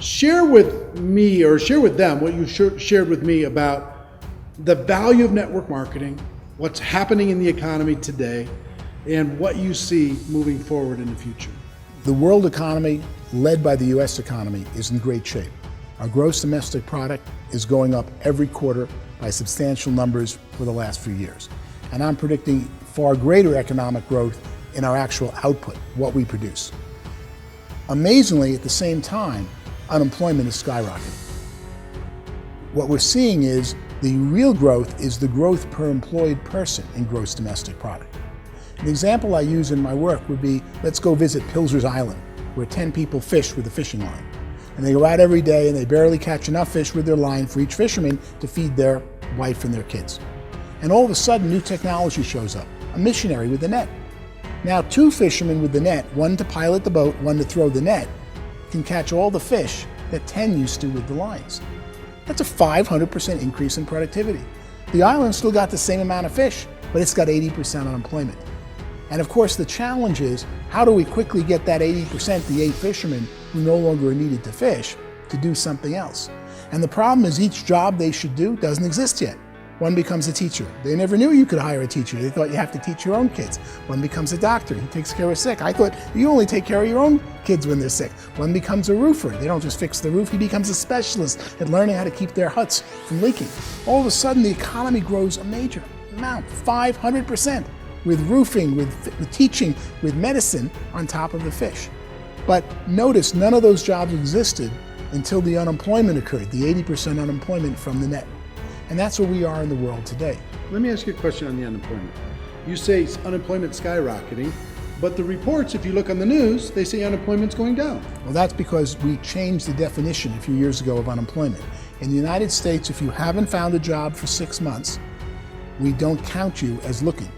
Share with me, or share with them, what you shared with me about the value of network marketing, what's happening in the economy today, and what you see moving forward in the future. The world economy, led by the US economy, is in great shape. Our gross domestic product is going up every quarter by substantial numbers for the last few years. And I'm predicting far greater economic growth in our actual output, what we produce. Amazingly, at the same time, unemployment is skyrocketing. What we're seeing is the real growth is the growth per employed person in gross domestic product. An example I use in my work would be, let's go visit Pilsner's Island, where 10 people fish with a fishing line. And they go out every day and they barely catch enough fish with their line for each fisherman to feed their wife and their kids. And all of a sudden, new technology shows up, a missionary with the net. Now 2 fishermen with the net, one to pilot the boat, one to throw the net, can catch all the fish that 10 used to with the lines. That's a 500% increase in productivity. The island still got the same amount of fish, but it's got 80% unemployment. And of course, the challenge is, how do we quickly get that 80%, the 8 fishermen who no longer are needed to fish, to do something else? And the problem is each job they should do doesn't exist yet. One becomes a teacher. They never knew you could hire a teacher. They thought you have to teach your own kids. One becomes a doctor. He takes care of sick. I thought you only take care of your own kids when they're sick. One becomes a roofer. They don't just fix the roof. He becomes a specialist at learning how to keep their huts from leaking. All of a sudden, the economy grows a major amount, 500%, with roofing, with teaching, with medicine on top of the fish. But notice, none of those jobs existed until the unemployment occurred, the 80% unemployment from the net. And that's where we are in the world today. Let me ask you a question on the unemployment. You say unemployment skyrocketing, but the reports, if you look on the news, they say unemployment's going down. Well, that's because we changed the definition a few years ago of unemployment. In the United States, if you haven't found a job for 6 months, we don't count you as looking.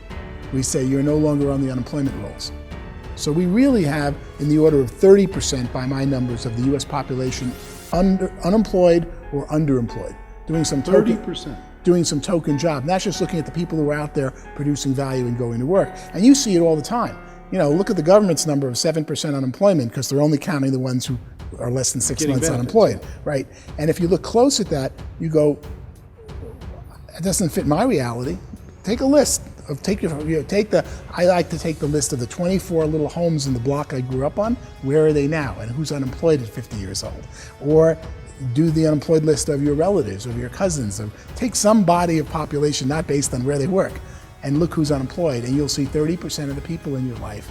We say you're no longer on the unemployment rolls. So we really have, in the order of 30% by my numbers, of the US population unemployed or underemployed. Doing some token, 30%. Doing some token job. And that's just looking at the people who are out there producing value and going to work. And you see it all the time. You know, look at the government's number of 7% unemployment, because they're only counting the ones who are less than 6 months unemployed, right? And if you look close at that, you go, it doesn't fit my reality. Take a list of, I like to take the list of the 24 little homes in the block I grew up on. Where are they now? And who's unemployed at 50 years old? Or do the unemployed list of your relatives, of your cousins, or take some body of population, not based on where they work, and look who's unemployed, and you'll see 30% of the people in your life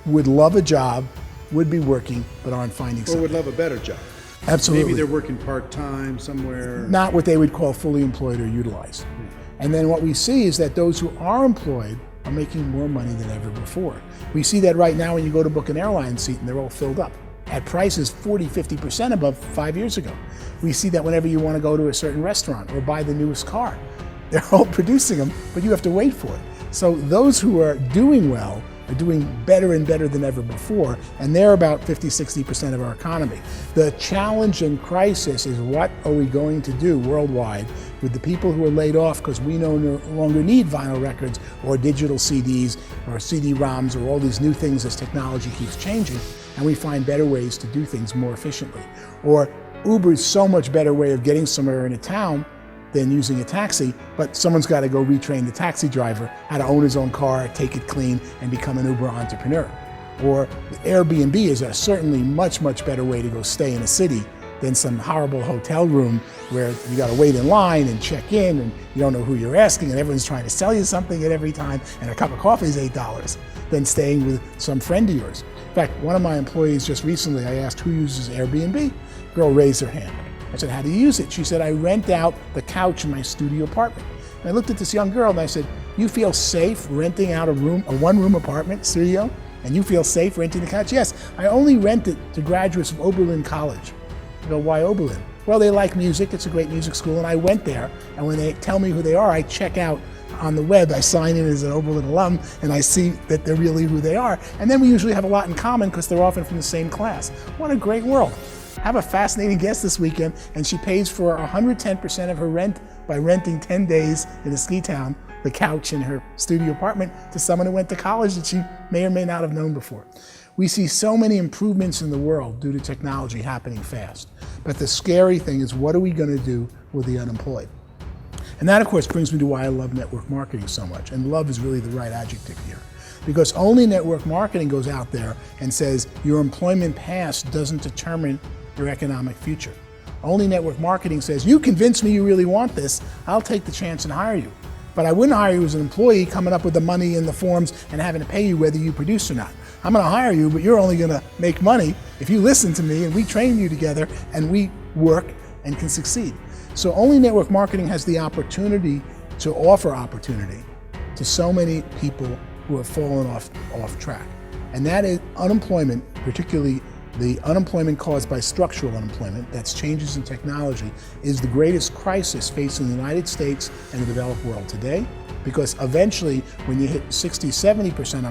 would love a job, would be working, but aren't finding something. Or would love a better job. Absolutely. Maybe they're working part-time somewhere. Not what they would call fully employed or utilized. And then what we see is that those who are employed are making more money than ever before. We see that right now when you go to book an airline seat and they're all filled up at prices 40, 50% above 5 years ago. We see that whenever you want to go to a certain restaurant or buy the newest car, they're all producing them, but you have to wait for it. So those who are doing well are doing better and better than ever before, and they're about 50, 60% of our economy. The challenge and crisis is, what are we going to do worldwide with the people who are laid off because we no longer need vinyl records or digital CDs or CD-ROMs or all these new things as technology keeps changing, and we find better ways to do things more efficiently. Or Uber's so much better way of getting somewhere in a town than using a taxi, but someone's got to go retrain the taxi driver how to own his own car, take it clean, and become an Uber entrepreneur. Or Airbnb is a certainly much, much better way to go stay in a city than some horrible hotel room where you got to wait in line and check in, and you don't know who you're asking, and everyone's trying to sell you something at every time, and a cup of coffee is $8, than staying with some friend of yours. In fact, one of my employees just recently, I asked who uses Airbnb. Girl raised her hand. I said, how do you use it? She said, I rent out the couch in my studio apartment. And I looked at this young girl and I said, you feel safe renting out a one-room apartment, studio, and you feel safe renting the couch? Yes, I only rent it to graduates of Oberlin College. I go, why Oberlin? Well, they like music, it's a great music school, and I went there, and when they tell me who they are, I check out on the web. I sign in as an Oberlin alum, and I see that they're really who they are. And then we usually have a lot in common because they're often from the same class. What a great world. I have a fascinating guest this weekend, and she pays for 110% of her rent by renting 10 days in a ski town, the couch in her studio apartment, to someone who went to college that she may or may not have known before. We see so many improvements in the world due to technology happening fast. But the scary thing is, what are we going to do with the unemployed? And that, of course, brings me to why I love network marketing so much. And love is really the right adjective here. Because only network marketing goes out there and says your employment past doesn't determine your economic future. Only network marketing says, you convince me you really want this, I'll take the chance and hire you. But I wouldn't hire you as an employee coming up with the money in the forms and having to pay you whether you produce or not. I'm going to hire you, but you're only going to make money if you listen to me and we train you together and we work and can succeed. So only network marketing has the opportunity to offer opportunity to so many people who have fallen off track. And that is unemployment, particularly the unemployment caused by structural unemployment, that's changes in technology, is the greatest crisis facing the United States and the developed world today. Because eventually, when you hit 60, 70%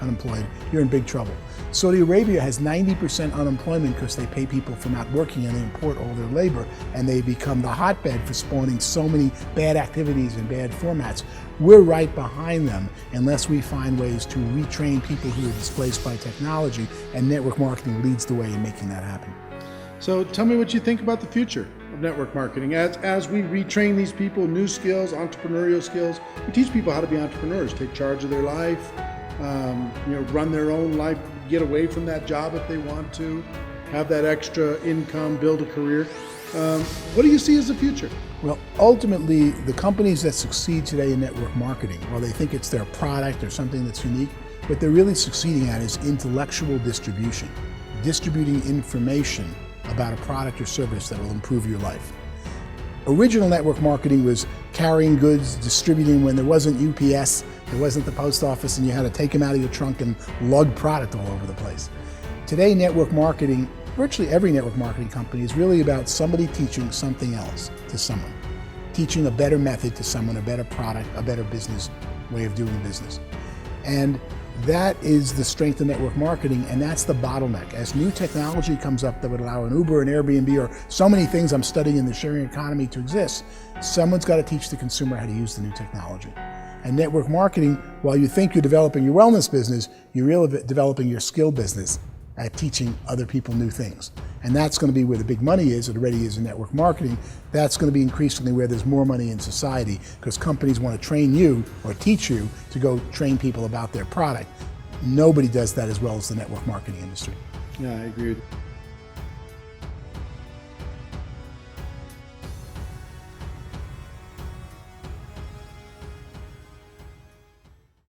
unemployed, you're in big trouble. Saudi Arabia has 90% unemployment because they pay people for not working and they import all their labor, and they become the hotbed for spawning so many bad activities and bad formats. We're right behind them unless we find ways to retrain people who are displaced by technology, and network marketing leads the way in making that happen. So tell me what you think about the future of network marketing. As we retrain these people, new skills, entrepreneurial skills, we teach people how to be entrepreneurs, take charge of their life, run their own life, get away from that job if they want to, have that extra income, build a career. What do you see as the future? Well, ultimately, the companies that succeed today in network marketing, while they think it's their product or something that's unique, what they're really succeeding at is intellectual distribution, distributing information about a product or service that will improve your life. Original network marketing was carrying goods, distributing when there wasn't UPS, there wasn't the post office, and you had to take them out of your trunk and lug product all over the place. Today, network marketing, virtually every network marketing company, is really about somebody teaching something else to someone, teaching a better method to someone, a better product, a better business way of doing business. And that is the strength of network marketing, and that's the bottleneck. As new technology comes up that would allow an Uber, an Airbnb, or so many things I'm studying in the sharing economy to exist, someone's got to teach the consumer how to use the new technology. And network marketing, while you think you're developing your wellness business, you're really developing your skill business at teaching other people new things. And that's going to be where the big money is. It already is in network marketing. That's going to be increasingly where there's more money in society, because companies want to train you or teach you to go train people about their product. Nobody does that as well as the network marketing industry. Yeah, I agree with you.